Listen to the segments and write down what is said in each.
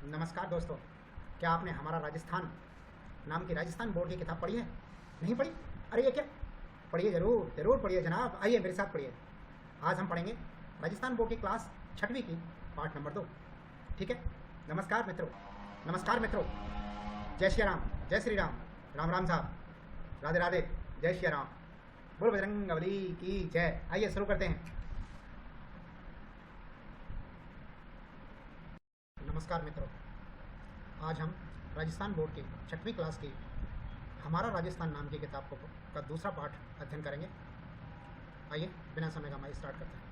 नमस्कार दोस्तों। क्या आपने हमारा राजस्थान नाम की राजस्थान बोर्ड की किताब पढ़ी है? नहीं पढ़ी? अरे ये क्या, पढ़िए, ज़रूर ज़रूर पढ़िए जनाब। आइए मेरे साथ पढ़िए। आज हम पढ़ेंगे राजस्थान बोर्ड की क्लास छठवीं की पाठ नंबर 2। ठीक है। नमस्कार मित्रों, नमस्कार मित्रों। जय श्री राम, जय श्री राम। राम राम साहब, राधे राधे, जय श्री राम। बोल बजरंग बली की जय। आइए शुरू करते हैं। नमस्कार मित्रों, आज हम राजस्थान बोर्ड की छठवीं क्लास की हमारा राजस्थान नाम की किताब का दूसरा पाठ अध्ययन करेंगे। आइए बिना समय गंवाए स्टार्ट करते हैं।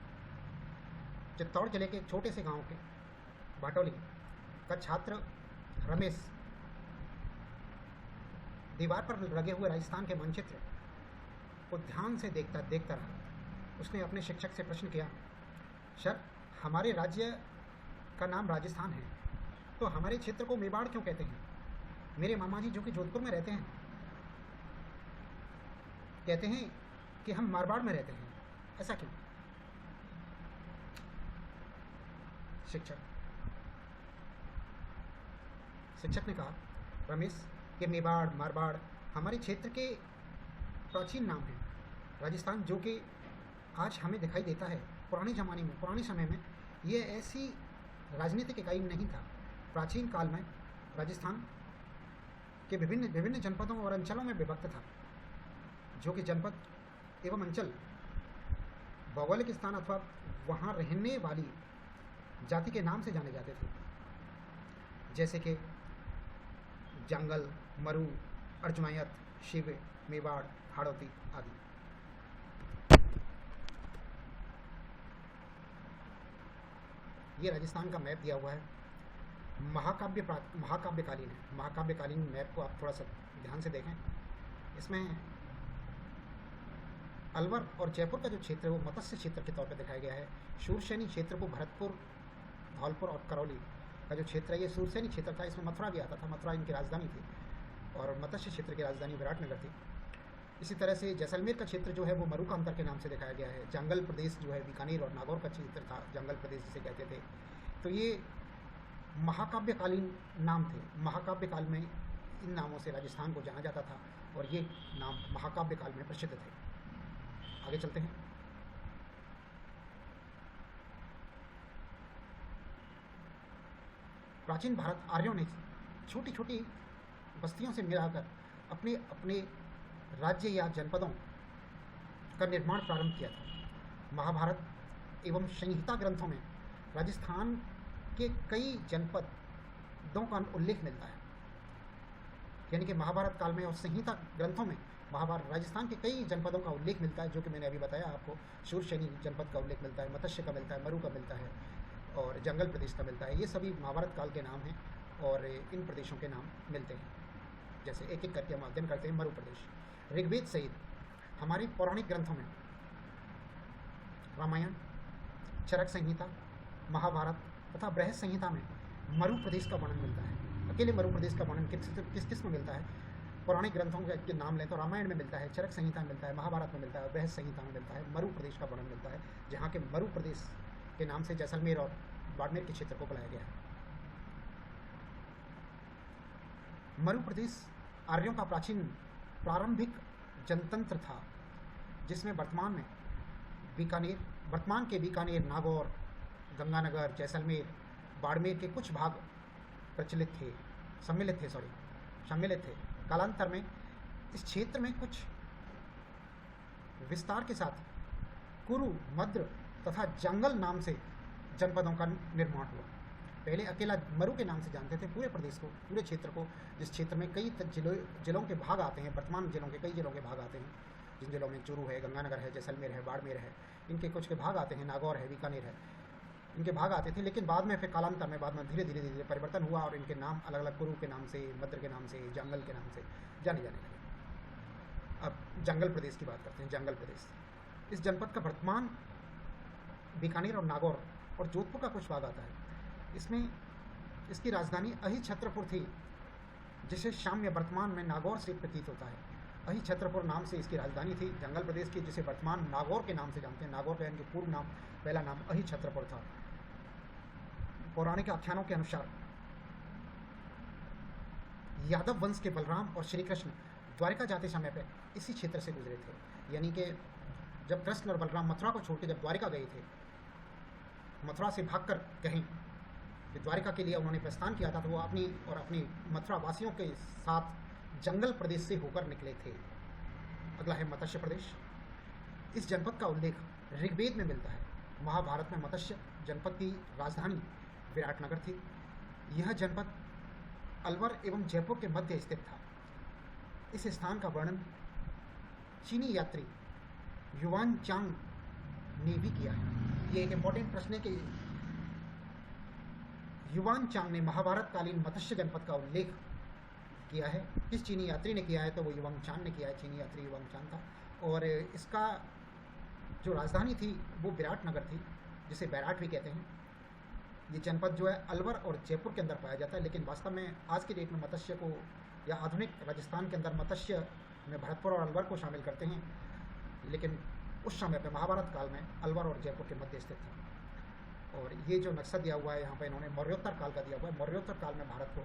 चित्तौड़ जिले के एक छोटे से गांव के भाटोली का छात्र रमेश दीवार पर लगे हुए राजस्थान के मानचित्र को ध्यान से देखता देखता रहा। उसने अपने शिक्षक से प्रश्न किया, सर, हमारे राज्य का नाम राजस्थान है, तो हमारे क्षेत्र को मेवाड़ क्यों कहते हैं? मेरे मामा जी जो कि जोधपुर में रहते हैं कहते हैं कि हम मारवाड़ में रहते हैं, ऐसा क्यों? शिक्षक ने कहा, रमेश, ये मेवाड़ मारवाड़ हमारे क्षेत्र के प्राचीन नाम हैं। राजस्थान जो कि आज हमें दिखाई देता है, पुराने ज़माने में, पुराने समय में ये ऐसी राजनीतिक इकाई नहीं था। प्राचीन काल में राजस्थान के विभिन्न विभिन्न जनपदों और अंचलों में विभक्त था, जो कि जनपद एवं अंचल भौगोलिक स्थान अथवा वहाँ रहने वाली जाति के नाम से जाने जाते थे, जैसे कि जंगल, मरु, अर्जुनायत, शिव, मेवाड़, हाड़ौती आदि। ये राजस्थान का मैप दिया हुआ है, महाकाव्यकालीन है। महाकाव्यकालीन मैप को आप थोड़ा सा ध्यान से देखें। इसमें अलवर और जयपुर का जो क्षेत्र है वो मत्स्य क्षेत्र के तौर पर दिखाया गया है। शूरसेनी क्षेत्र को भरतपुर, धौलपुर और करौली का जो क्षेत्र है ये शूरसेनी क्षेत्र था। इसमें मथुरा भी आता था, मथुरा इनकी राजधानी थी, और मत्स्य क्षेत्र की राजधानी विराटनगर थी। इसी तरह से जैसलमेर का क्षेत्र जो है वो मरुकांतर के नाम से दिखाया गया है। जंगल प्रदेश जो है बीकानेर और नागौर का क्षेत्र था, जंगल प्रदेश जिसे कहते थे। तो ये महाकाव्यकालीन नाम थे। महाकाव्य काल में इन नामों से राजस्थान को जाना जाता था, और ये नाम महाकाव्य काल में प्रसिद्ध थे। आगे चलते हैं। प्राचीन भारत आर्यों ने छोटी छोटी बस्तियों से मिलाकर अपने अपने राज्य या जनपदों का निर्माण प्रारंभ किया था। महाभारत एवं संहिता ग्रंथों में राजस्थान के कई जनपदों का उल्लेख मिलता है। यानी कि महाभारत काल में और संहिता ग्रंथों में महाभारत राजस्थान के कई जनपदों का उल्लेख मिलता है, जो कि मैंने अभी बताया आपको। शूरसेनी जनपद का उल्लेख मिलता है, मत्स्य का मिलता है, मरु का मिलता है, और जंगल प्रदेश का मिलता है। ये सभी महाभारत काल के नाम हैं, और इन प्रदेशों के नाम मिलते हैं। जैसे एक एक करके हम अध्ययन करते हैं। मरु प्रदेश, ऋग्वेद सहित हमारे पौराणिक ग्रंथों में रामायण, चरक संहिता, महाभारत तथा बृहद संहिता में मरु प्रदेश का वर्णन मिलता है। अकेले मरु प्रदेश का वर्णन किस में मिलता है? पौराणिक ग्रंथों के नाम लें तो रामायण में मिलता है, चरक संहिता में मिलता है, महाभारत में मिलता है, बृहद संहिता में मिलता है। मरु प्रदेश का वर्णन मिलता है, जहाँ के मरु प्रदेश के नाम से जैसलमेर और बाड़मेर के क्षेत्र को बुलाया गया है। मरु प्रदेश आर्यों का प्रारंभिक जनतंत्र था, जिसमें वर्तमान के बीकानेर, नागौर, गंगानगर, जैसलमेर, बाड़मेर के कुछ भाग सम्मिलित थे। कालांतर में इस क्षेत्र में कुछ विस्तार के साथ कुरु, मद्र तथा जंगल नाम से जनपदों का निर्माण हुआ। पहले अकेला मरु के नाम से जानते थे पूरे प्रदेश को, पूरे क्षेत्र को, जिस क्षेत्र में कई जिलों के भाग आते हैं। वर्तमान जिलों के कई जिलों के भाग आते हैं, जिन जिलों में चूरू है, गंगानगर है, जैसलमेर है, बाड़मेर है, इनके कुछ के भाग आते हैं, नागौर है, बीकानेर है, इनके भाग आते थे। लेकिन बाद में फिर कालांतर में धीरे धीरे परिवर्तन हुआ, और इनके नाम अलग अलग कुरु के नाम से, मद्र के नाम से, जंगल के नाम से जाने लगे। अब जंगल प्रदेश की बात करते हैं। जंगल प्रदेश, इस जनपद का वर्तमान बीकानेर और नागौर और जोधपुर का कुछ भाग आता है। इसमें इसकी राजधानी अहिछत्रपुर थी, जिसे शाम्य वर्तमान में नागौर से प्रतीत होता है। अहिछत्रपुर नाम से इसकी राजधानी थी जंगल प्रदेश की, जिसे वर्तमान नागौर के नाम से जानते हैं। नागौर का इनके पूर्व नाम, पहला नाम अहिछत्रपुर था। पौराणिक आख्यानों के अनुसार यादव वंश के बलराम और श्री कृष्ण द्वारिका जाते समय पे इसी क्षेत्र से गुजरे थे। यानी कि जब कृष्ण और बलराम मथुरा को छोड़ के जब द्वारिका गए थे, मथुरा से भागकर कहीं कि द्वारिका के लिए उन्होंने प्रस्थान किया था, तो वो अपनी मथुरा वासियों के साथ जंगल प्रदेश से होकर निकले थे। अगला है मत्स्य प्रदेश। इस जनपद का उल्लेख ऋग्वेद में मिलता है। महाभारत में मत्स्य जनपद की राजधानी विराटनगर थी। यह जनपद अलवर एवं जयपुर के मध्य स्थित था। इस स्थान का वर्णन चीनी यात्री युवान चांग ने भी किया है। ये एक इंपॉर्टेंट प्रश्न है कि युवान चांग ने महाभारत कालीन मत्स्य जनपद का उल्लेख किया है। किस चीनी यात्री ने किया है? तो वो युवान चांग ने किया है। चीनी यात्री युवान चांग था। और इसका जो राजधानी थी वो विराटनगर थी, जिसे बैराट भी कहते हैं। ये जनपद जो है अलवर और जयपुर के अंदर पाया जाता है, लेकिन वास्तव में आज के डेट में मत्स्य को या आधुनिक राजस्थान के अंदर मत्स्य में भरतपुर और अलवर को शामिल करते हैं, लेकिन उस समय पे महाभारत काल में अलवर और जयपुर के मध्य स्थित था। और ये जो नक्शा दिया हुआ है यहाँ पे इन्होंने मौर्योत्तर काल का दिया हुआ है। मौर्योत्तर काल में भारत को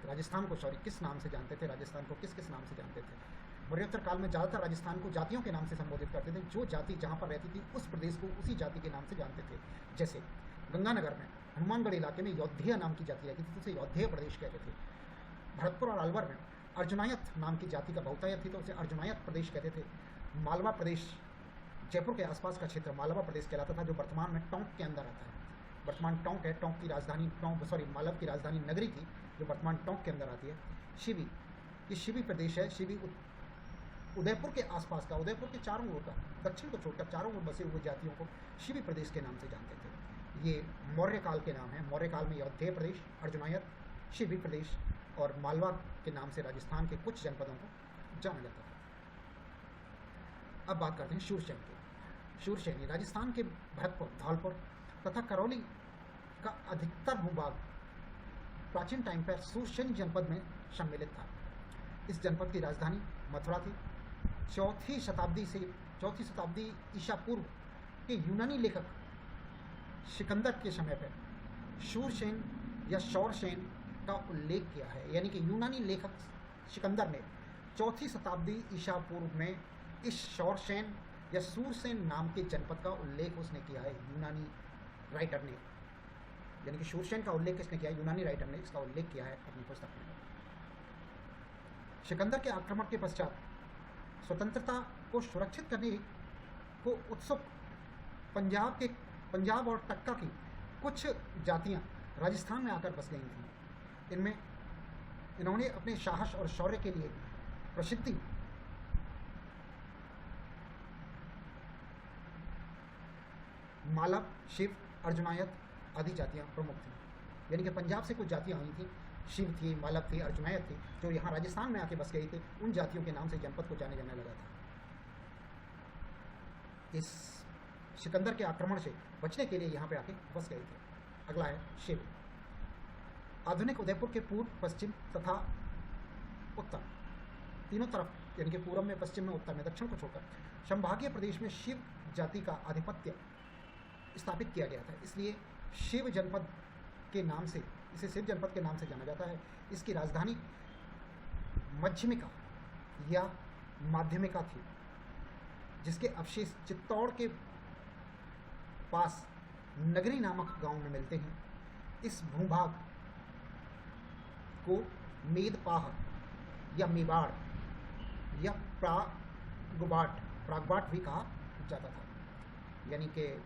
राजस्थान को किस नाम से जानते थे, राजस्थान को किस किस नाम से जानते थे? मौर्योत्तर काल में ज़्यादातर राजस्थान को जातियों के नाम से संबोधित करते थे। जो जाति जहाँ पर रहती थी उस प्रदेश को उसी जाति के नाम से जानते थे। जैसे गंगानगर में हनुमानगढ़ इलाके में यौधेय नाम की जाति रहती थी, तो उसे यौधेय प्रदेश कहते थे। भरतपुर और अलवर में अर्जुनायत नाम की जाति का बहुतायत थी, तो उसे अर्जुनायत प्रदेश कहते थे। मालवा प्रदेश जयपुर के आसपास का क्षेत्र मालवा प्रदेश कहलाता था, जो वर्तमान में टोंक के अंदर आता है। वर्तमान टोंक है, टोंक की राजधानी मालव की राजधानी नगरी थी, जो वर्तमान टोंक के अंदर आती है। शिवी, ये शिवी प्रदेश है। शिवी उदयपुर के आसपास का, उदयपुर के चारों ओर का, दक्षिण को छोड़कर चारों ओर बसे हुए जातियों को शिवी प्रदेश के नाम से जानते थे। ये मौर्य काल के नाम है। मौर्य काल में यौधेय प्रदेश, अर्जुनायत, शिवी प्रदेश और मालवा के नाम से राजस्थान के कुछ जनपदों को जाना जाता था। अब बात करते हैं शूरसेन की। शूरसेनी राजस्थान के भरतपुर, धौलपुर तथा करौली का अधिकतर भूभाग प्राचीन टाइम पर शूरसेन जनपद में सम्मिलित था। इस जनपद की राजधानी मथुरा थी। चौथी शताब्दी ईसा पूर्व के यूनानी लेखक सिकंदर के समय पर शूरसेन या शौरसेन का उल्लेख किया है। यानी कि यूनानी लेखक सिकंदर ने चौथी शताब्दी ईसा पूर्व में इस शौरसेन या सूरसेन नाम के जनपद का उल्लेख उसने किया है, यूनानी राइटर ने। यानी कि शूरसेन का उल्लेख किसने किया है? यूनानी राइटर ने इसका उल्लेख किया है अपनी पुस्तक में। सिकंदर के आक्रमण के पश्चात स्वतंत्रता को सुरक्षित करने को उत्सुक पंजाब और टक्का की कुछ जातियां राजस्थान में आकर बस गई थीं। इनमें इन्होंने अपने साहस और शौर्य के लिए प्रसिद्धि मालव, शिव, अर्जुनायत आदि जातियां प्रमुख थीं। यानी कि पंजाब से कुछ जातियां आई थीं, शिव थी, मालव थी, अर्जुनायत थी, जो यहाँ राजस्थान में आके बस गई थी। उन जातियों के नाम से जनपद को जाने लगा था। इस सिकंदर के आक्रमण से बचने के लिए यहाँ पे आके बस गए थे। अगला है शिव। आधुनिक उदयपुर के पूर्व, पश्चिम तथा उत्तर तीनों तरफ, यानी कि पूर्व में, पश्चिम में, उत्तर में, दक्षिण को छोड़कर संभागीय प्रदेश में शिव जाति का आधिपत्य स्थापित किया गया था। इसलिए शिव जनपद के नाम से, इसे शिव जनपद के नाम से जाना जाता है। इसकी राजधानी मध्यमिका या माध्यमिका थी, जिसके अवशेष चित्तौड़ के पास नगरी नामक गांव में मिलते हैं। इस भूभाग को मेदपाह या मेवाड़ या प्रागबाट भी कहा जाता था। यानी कि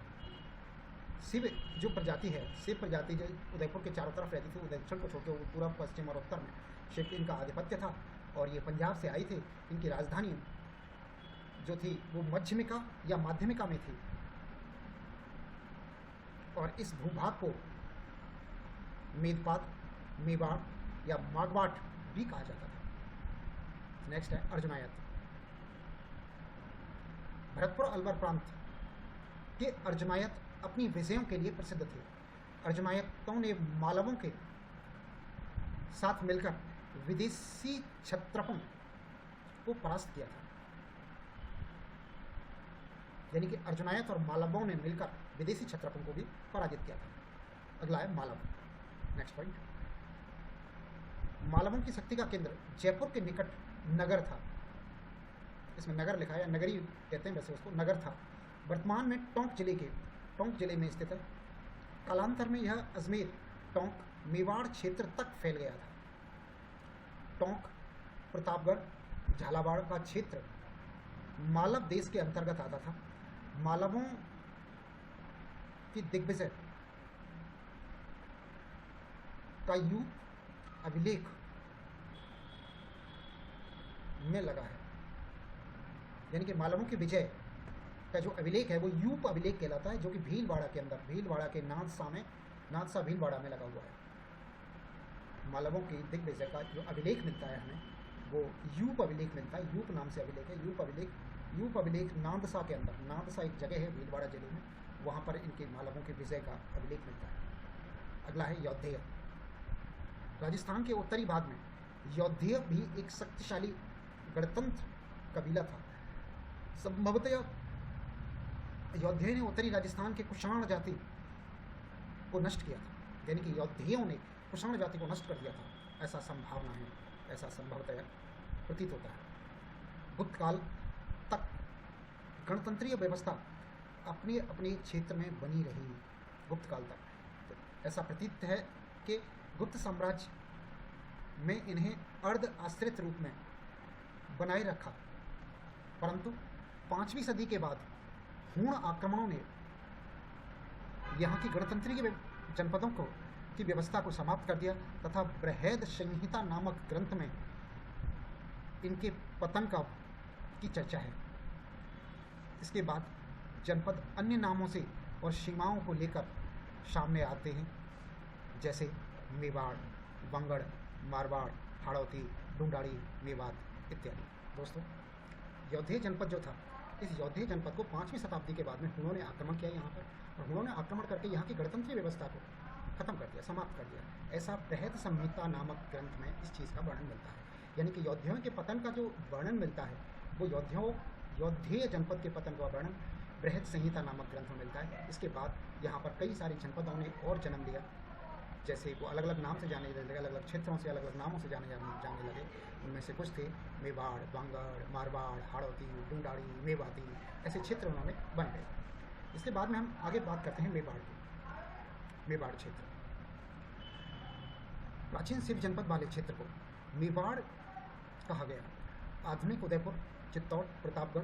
शिव जो प्रजाति है, शिव प्रजाति जो उदयपुर के चारों तरफ रहती थी, दक्षिण को छोड़कर पूर्व, पश्चिम और उत्तर में शिव इनका आधिपत्य था। और ये पंजाब से आई थी। इनकी राजधानी जो थी वो मध्यमिका या माध्यमिका में थी। और इस भूभाग को मेदपात, मेवाड़ या मागवाट भी कहा जाता था। नेक्स्ट है अर्जुनायत। भरतपुर अलवर प्रांत के अर्जुनायत अपनी विजयों के लिए प्रसिद्ध थे। अर्जुनायतों ने मालवों के साथ मिलकर विदेशी क्षत्रपों को परास्त किया था। यानी कि अर्जुनायत और मालवों ने मिलकर विदेशी क्षत्रपों को भी पराजित किया था। अगला है मालव। Next point. मालवों की शक्ति का केंद्र जयपुर के निकट नगर था, इसमें नगर लिखा है या नगरी कहते हैं वैसे उसको, नगर था। वर्तमान में टोंक जिले में स्थित है। कालांतर में यह अजमेर, टोंक, मेवाड़ क्षेत्र तक फैल गया था। टोंक, प्रतापगढ़, झालावाड़ का क्षेत्र मालव देश के अंतर्गत आता था। मालवों की दिग्विजय का युग अभिलेख में लगा है, यानी कि मालवों की विजय का जो अभिलेख है वो यूप अभिलेख कहलाता है, जो कि भीलवाड़ा के अंदर, भीलवाड़ा के नादसा भीलवाड़ा में लगा हुआ है। मालवों की दिग्विजय का जो अभिलेख मिलता है हमें वो यूप अभिलेख मिलता है, यूप नाम से अभिलेख है। यूप अभिलेख नादसा के अंदर, नादसा एक जगह है भीलवाड़ा जिले में, वहाँ पर इनके मालवों की विजय का अभिलेख मिलता है। अगला है यौधेय। राजस्थान के उत्तरी भाग में यौधेय भी एक शक्तिशाली गणतंत्र कबीला था। संभवतः यौधेय ने उत्तरी राजस्थान के कुषाण जाति को नष्ट किया था, यानी कि यौधेयों ने कुषाण जाति को नष्ट कर दिया था, ऐसा संभावना है, ऐसा संभवतः प्रतीत होता है। गुप्त काल तक गणतंत्रीय व्यवस्था अपने अपने क्षेत्र में बनी रही। गुप्त काल तक तो ऐसा प्रतीत है कि गुप्त साम्राज्य में इन्हें अर्ध आश्रित रूप में बनाए रखा, परंतु 5वीं सदी के बाद हूण आक्रमणों ने यहाँ की गणतंत्रीय जनपदों की व्यवस्था को समाप्त कर दिया तथा बृहद संहिता नामक ग्रंथ में इनके पतन की चर्चा है। इसके बाद जनपद अन्य नामों से और सीमाओं को लेकर सामने आते हैं, जैसे मेवाड़, बंगड़, मारवाड़, हाड़ौती, ढूंढाड़ी, मेवात इत्यादि। दोस्तों, यौधेय जनपद जो था, इस यौधेय जनपद को 5वीं शताब्दी के बाद में हुणों ने आक्रमण किया यहाँ पर, और हुणों ने आक्रमण करके यहाँ की गणतंत्रीय व्यवस्था को खत्म कर दिया, समाप्त कर दिया। ऐसा बृहद संहिता नामक ग्रंथ में इस चीज़ का वर्णन मिलता है, यानी कि यौधेयों के पतन का जो वर्णन मिलता है वो यौधेय जनपद के पतन का वर्णन बृहद संहिता नामक ग्रंथ में मिलता है। इसके बाद यहाँ पर कई सारी जनपदों ने और जन्म लिया, जैसे वो अलग अलग नाम से जाने लगे, अलग अलग क्षेत्रों से अलग अलग नामों से जाने लगे। उनमें से कुछ थे मेवाड़, बंगड़, मारवाड़, हाड़ौती, ढूंढाड़ी, मेवाती, ऐसे क्षेत्र उन्होंने बन गए। इसके बाद में हम आगे बात करते हैं मेवाड़ की। मेवाड़ क्षेत्र, प्राचीन शिव जनपद वाले क्षेत्र को मेवाड़ कहा गया। आधुनिक उदयपुर, चित्तौड़, प्रतापगढ़,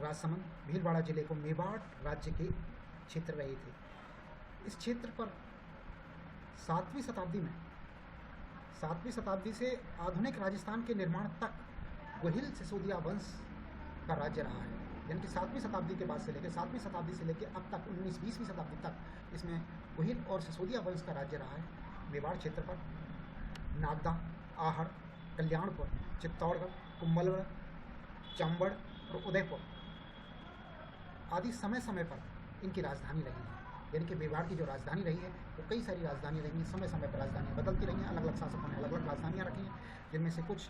राजसमंद, भीलवाड़ा जिले को मेवाड़ राज्य के क्षेत्र रहे थे। इस क्षेत्र पर 7वीं शताब्दी से आधुनिक राजस्थान के निर्माण तक गोहिल सिसोदिया वंश का राज्य रहा है, यानी कि 7वीं शताब्दी के बाद से लेकर 7वीं शताब्दी से लेकर अब तक 19-20वीं शताब्दी तक इसमें गोहिल और सिसोदिया वंश का राज्य रहा है। मेवाड़ क्षेत्र पर नागदा, आहड़, कल्याणपुर, चित्तौड़गढ़, कुंभलगढ़, चंबड़ और उदयपुर आदि समय समय पर इनकी राजधानी रही है, यानी कि मेवाड़ की जो राजधानी रही है वो कई सारी राजधानी रही हैं, समय समय पर राजधानियाँ बदलती रही हैं, अलग अलग शासकों ने अलग अलग राजधानियाँ रखी हैं, जिनमें से कुछ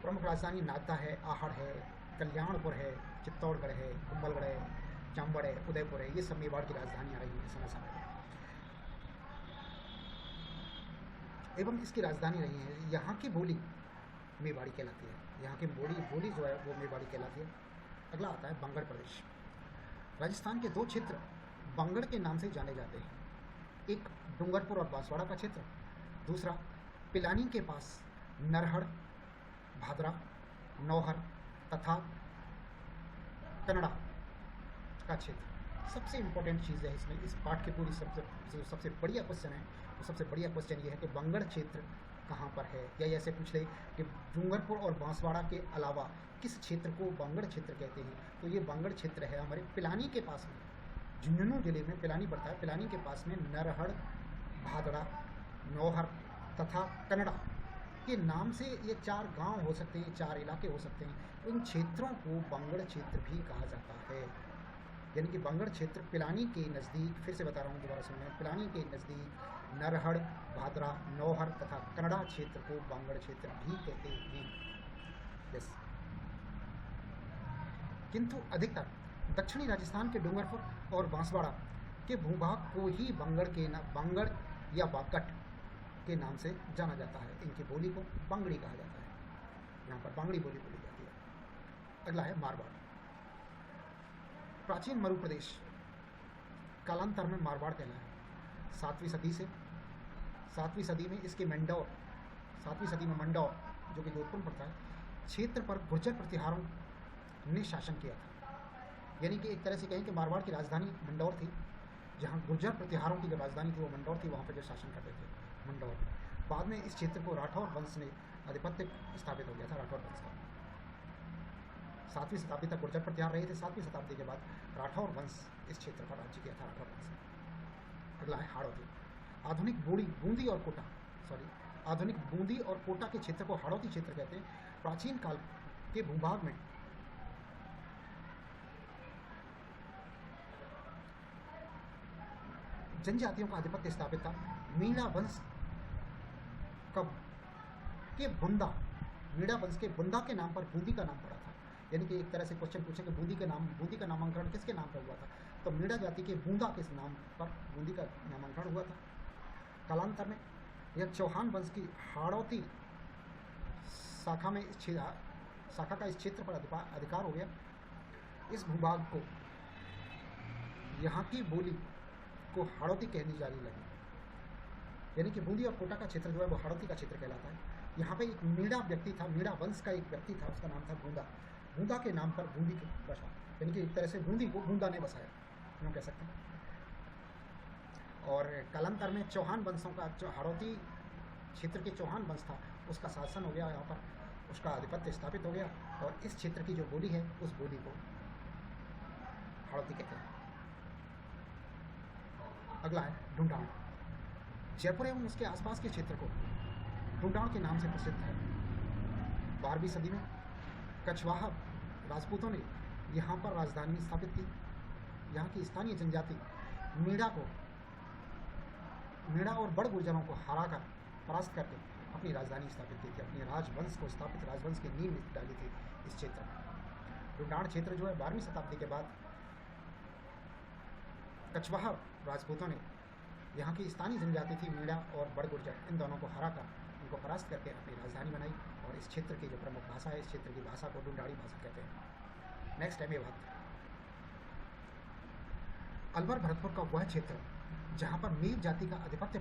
प्रमुख राजधानी नागदा है, आहड़ है, कल्याणपुर है, चित्तौड़गढ़ है, कुंभलगढ़ है, चंबड़ है, उदयपुर है, ये सब मेवाड़ की राजधानियाँ रही हैं समय समय पर। एवं इसकी राजधानी रही है। यहाँ की बोली मेवाड़ी कहलाती है, यहाँ की बोली जो है वो मेवाड़ी कहलाती है। अगला आता है बंगड़ प्रदेश। राजस्थान के 2 क्षेत्र बंगड़ के नाम से जाने जाते हैं, एक डूंगरपुर और बांसवाड़ा का क्षेत्र, दूसरा पिलानी के पास नरहड़, भादरा, नौहर तथा कन्नड़ा का क्षेत्र। सबसे इम्पोर्टेंट चीज़ है इसमें, इस पाठ की पूरी सबसे बढ़िया क्वेश्चन है, तो सबसे बढ़िया क्वेश्चन ये है कि बंगड़ क्षेत्र कहाँ पर है, या ऐसे पूछ ले कि डूंगरपुर और बांसवाड़ा के अलावा किस क्षेत्र को बंगड़ क्षेत्र कहते हैं, तो ये बंगड़ क्षेत्र है हमारे पिलानी के पास में, झुंझुनू जिले में पिलानी पड़ता है, पिलानी के पास में नरहड़, भादड़ा, नौहर तथा कन्नड़ा के नाम से ये 4 गांव हो सकते हैं, 4 इलाके हो सकते हैं। इन क्षेत्रों को बंगड़ क्षेत्र भी कहा जाता है, यानी कि बंगड़ क्षेत्र पिलानी के नज़दीक, फिर से बता रहा हूँ दोबारा सुनिए, पिलानी के नज़दीक नरहड़, भादरा, नौहर तथा कन्नड़ा क्षेत्र को बंगड़ क्षेत्र भी कहते हैं। यस, किंतु अधिकतर दक्षिणी राजस्थान के डूंगरपुर और बांसवाड़ा के भूभाग को ही बंगड़ या बाकट के नाम से जाना जाता है। इनकी बोली को बांगड़ी कहा जाता है। यहाँ पर बांगड़ी बोली बोली जाती है। अगला है मारवाड़। प्राचीन मरु प्रदेश कालांतर में मारवाड़ कहलाया। 7वीं सदी में इसके मंडौर, 7वीं सदी में मंडौर जो कि जोधपुर पड़ता है, क्षेत्र पर गुर्जर प्रतिहारों ने शासन किया था। यानी कि एक तरह से कहें कि मारवाड़ की राजधानी मंडौर थी, जहाँ गुर्जर प्रतिहारों की जो राजधानी थी वो मंडौर थी, वहाँ पर जो शासन करते थे मंडौर। बाद में इस क्षेत्र को राठौर वंश ने आधिपत्य स्थापित हो गया था, राठौर वंश का। 7वीं शताब्दी तक गुर्जर प्रतिहार रहे थे। 7वीं शताब्दी के बाद राठौर वंश इस क्षेत्र पर राज्य किया था, राठौर वंश। अगला है हाड़ौती। आधुनिक बूंदी और कोटा के क्षेत्र को हाड़ौती क्षेत्र कहते हैं। प्राचीन काल के भूभाग में जनजातियों का आधिपत्य स्थापित था। मीणा वंश के बुंदा के नाम पर बूंदी का नाम पड़ा था। यानी कि एक तरह से क्वेश्चन पूछे कि बूंदी का नामांकरण किसके नाम पर हुआ था, तो मीणा जाति के बूंदा के नाम पर बूंदी का नामांकरण हुआ था। कालांतर में यह चौहान वंश की हाड़ौती शाखा का इस क्षेत्र पर अधिकार हो गया। इस भूभाग को, यहाँ की बोली को हाड़ौती कहनी जारी लगी। यानी कि बूंदी और कोटा का क्षेत्र जो है वो हाड़ौती का क्षेत्र कहलाता है। यहाँ पे एक मीणा व्यक्ति था, मीणा वंश का एक व्यक्ति था, उसका नाम था बूंदा। बूंदा के नाम पर बूंदी बसा, यानी कि एक तरह से बूंदी को बूंदा ने बसाया, हम कह सकते हैं। और कालांतर में चौहान वंशों का, जो हाड़ौती क्षेत्र के चौहान वंश था, उसका शासन हो गया, यहाँ पर उसका आधिपत्य स्थापित हो गया। और इस क्षेत्र की जो बोली है उस बोली को हाड़ौती कहते हैं। अगला है ढूंढाण। जयपुर एवं उसके आसपास के क्षेत्र को ढूंढाण के नाम से प्रसिद्ध है। 12वीं सदी में कछवाहा राजपूतों ने यहाँ पर राजधानी स्थापित की। यहाँ की स्थानीय जनजाति मीणा और बड़ गुर्जरों को हराकर, परास्त करके अपनी राजधानी स्थापित की थी। अपने राजवंश की नींव डाली थी इस क्षेत्र में। ढूंढाण क्षेत्र जो है 12वीं शताब्दी के बाद कछवाहा राजपूतों ने, यहाँ की स्थानीय जनजाति थी मीणा और बड़ गुर्जर, इन दोनों को हराकर, उनको परास्त करके अपनी राजधानी बनाई। और इस क्षेत्र की जो प्रमुख भाषा है, इस क्षेत्र की भाषा को ढूंढाड़ी भाषा कहते हैं। नेक्स्ट है मेवात। अलवर भरतपुर का वह क्षेत्र जहाँ पर मेव जाति का आधिपत्य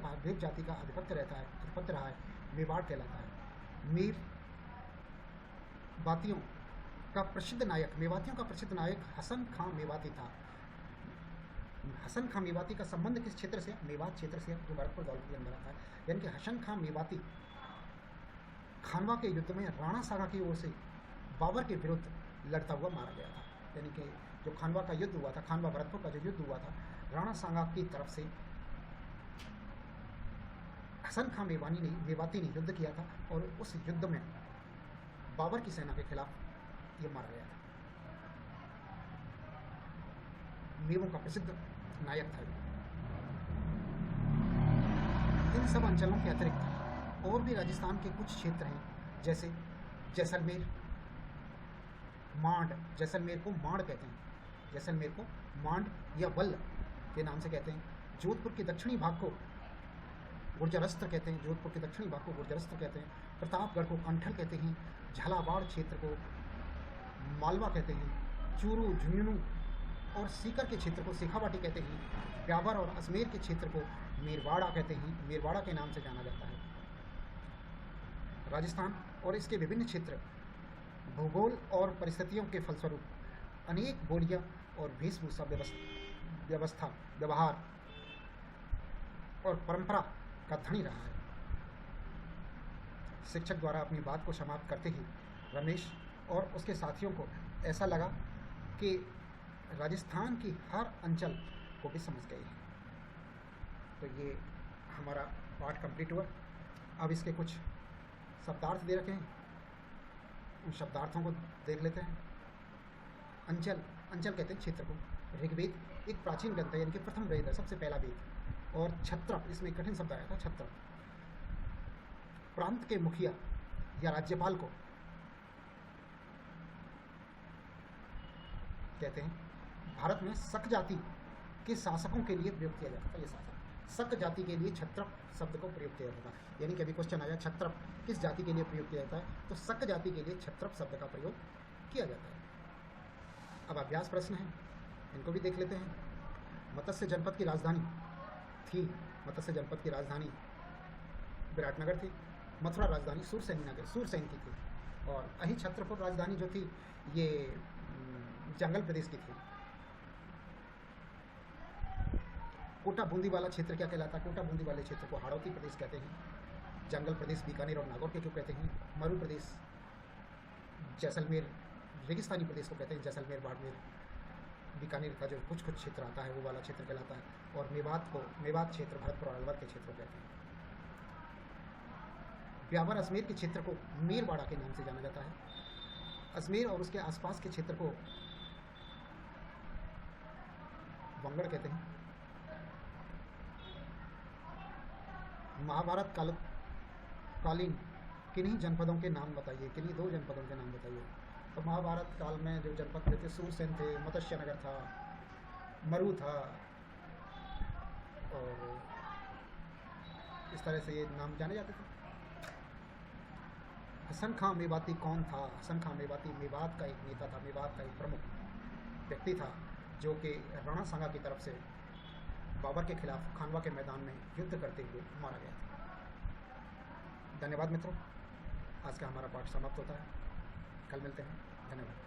रहा है, मेवाड़ कहलाता है। मेवातियों का प्रसिद्ध नायक हसन खां मेवाती था। हसन खां मेवाती का संबंध किस क्षेत्र से? मेवात क्षेत्र से, जो भरतपुर दौलतपुर के अंदर आता है। यानी कि हसन खां मेवाती खानवा के युद्ध में राणा सागा की ओर से बाबर के विरुद्ध लड़ता हुआ मारा गया था। यानी कि जो खानवा का युद्ध हुआ था, खानवा भरतपुर का जो युद्ध हुआ था, राणा सागा की तरफ से हसन खां मेवाती ने युद्ध किया था और उस युद्ध में बाबर की सेना के खिलाफ ये मारा गया था। मेवों का प्रसिद्ध नायक था। इन सब अंचलों के अतिरिक्त और भी राजस्थान के कुछ क्षेत्र हैं, जैसे जैसलमेर, मांड। जैसलमेर को मांड कहते हैं, जैसलमेर को मांड या वल्ल के नाम से कहते हैं। जोधपुर के दक्षिणी भाग को गुर्जरस्त्र कहते हैं। प्रतापगढ़ को कंठल कहते हैं। झालावाड़ क्षेत्र को मालवा कहते हैं। चूरू, झुंझुनू और सीकर के क्षेत्र को शेखावाटी कहते हैं। ब्यावर और अजमेर के क्षेत्र को मेरवाड़ा कहते हैं, मेरवाड़ा के नाम से जाना जाता है। राजस्थान और इसके विभिन्न क्षेत्र भूगोल और परिस्थितियों के फलस्वरूप अनेक बोलियां और वेशभूषा, व्यवहार और परंपरा का धनी रहा है। शिक्षक द्वारा अपनी बात को समाप्त करते ही रमेश और उसके साथियों को ऐसा लगा कि राजस्थान की हर अंचल को भी समझ गए हैं। तो ये हमारा पाठ कंप्लीट हुआ। अब इसके कुछ शब्दार्थ दे रखे हैं, उन शब्दार्थों को देख लेते हैं। अंचल कहते हैं क्षेत्र को। ऋग्वेद एक प्राचीन ग्रंथ है, यानी कि प्रथम वेद है, सबसे पहला वेद। और छत्रप, इसमें कठिन शब्द आया था, छत्रप। प्रांत के मुखिया या राज्यपाल को कहते हैं। भारत में शक जाति के शासकों के लिए प्रयोग किया जाता था ये शासन। शक जाति के लिए क्षत्रप शब्द को प्रयोग किया जाता है। यानी कि अभी क्वेश्चन आया क्षत्रप किस जाति के लिए प्रयोग किया जाता है, तो शक जाति के लिए क्षत्रप शब्द का प्रयोग किया जाता है। अब अभ्यास प्रश्न है, इनको भी देख लेते हैं। मत्स्य जनपद की राजधानी थी, मत्स्य जनपद की राजधानी विराटनगर थी। मथुरा राजधानी सूरसेन की थी। और अहिछत्रपुर राजधानी जो थी ये जंगल प्रदेश की थी। कोटा बूंदी वाला क्षेत्र क्या कहलाता है? कोटा बूंदी वाले क्षेत्र को हाड़ौती प्रदेश कहते हैं। जंगल प्रदेश बीकानेर और नागौर के क्यों कहते हैं? मरु प्रदेश जैसलमेर, रेगिस्तानी प्रदेश को कहते हैं जैसलमेर, बाड़मेर, बीकानेर का जो कुछ क्षेत्र आता है वो वाला क्षेत्र कहलाता है। और मेवात क्षेत्र भरतपुर और अलवर के क्षेत्र को कहते हैं। ब्यावर अजमेर के क्षेत्र को मेरवाड़ा के नाम से जाना जाता है। अजमेर और उसके आसपास के क्षेत्र को वंगड़ कहते हैं। महाभारत कालीन किन्हीं जनपदों के नाम बताइए, किन्हीं 2 जनपदों के नाम बताइए। तो महाभारत काल में जो जनपद थे सूरसेन थे, मत्स्यनगर था, मरु था, और इस तरह से ये नाम जाने जाते थे। हसन खां मेवाती कौन था? हसन खां मेवाती मेवात का एक नेता था, मेवात का एक प्रमुख व्यक्ति था जो कि राणा सांगा की तरफ से बाबर के खिलाफ खानवा के मैदान में युद्ध करते हुए मारा गया था। धन्यवाद मित्रों, आज का हमारा पाठ समाप्त होता है। कल मिलते हैं। धन्यवाद।